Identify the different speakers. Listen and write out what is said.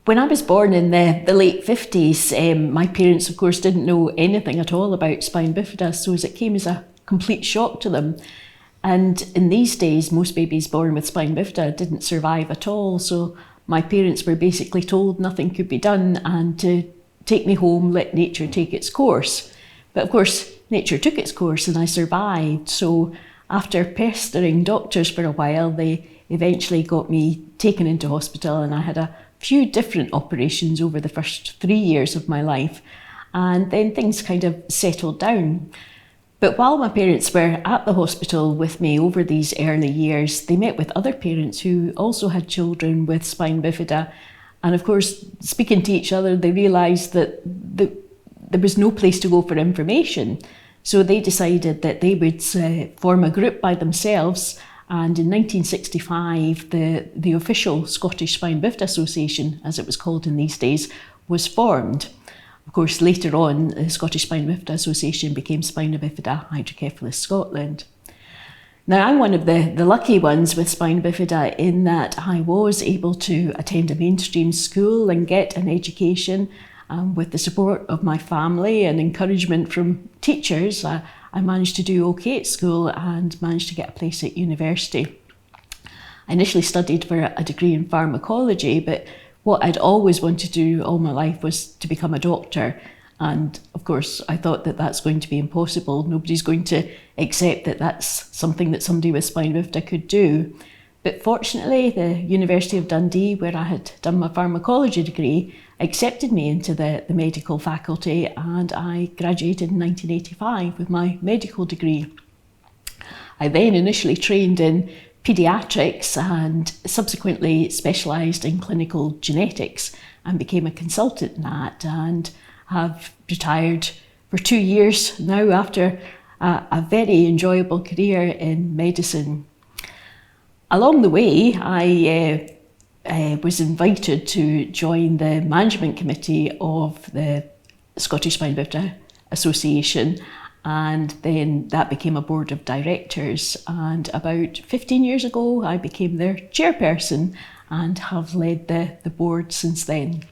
Speaker 1: When I was born in the late 50s, my parents, of course, didn't know anything at all about spina bifida, so it came as a complete shock to them. And in these days, most babies born with spina bifida didn't survive at all, so my parents were basically told nothing could be done and to take me home, let nature take its course. But of course, nature took its course and I survived, so after pestering doctors for a while, they eventually got me taken into hospital, and I had a few different operations over the first 3 years of my life, and then things kind of settled down. But while my parents were at the hospital with me over these early years, they met with other parents who also had children with spina bifida, and of course, speaking to each other, they realised that there was no place to go for information. So they decided that they would form a group by themselves, and in 1965 the official Scottish Spina Bifida Association, as it was called in these days, was formed. Of course, later on the Scottish Spina Bifida Association became Spina Bifida Hydrocephalus Scotland. Now, I'm one of the lucky ones with spina bifida in that I was able to attend a mainstream school and get an education. With the support of my family and encouragement from teachers, I managed to do okay at school and managed to get a place at university. I initially studied for a degree in pharmacology, but what I'd always wanted to do all my life was to become a doctor. And of course, I thought that that's going to be impossible. Nobody's going to accept that that's something that somebody with spina bifida could do. But fortunately, the University of Dundee, where I had done my pharmacology degree, accepted me into the medical faculty, and I graduated in 1985 with my medical degree. I then initially trained in paediatrics and subsequently specialised in clinical genetics and became a consultant in that, and have retired for 2 years now after a very enjoyable career in medicine. Along the way, I was invited to join the management committee of the Scottish Spina Bifida Association, and then that became a board of directors, and about 15 years ago I became their chairperson and have led the board since then.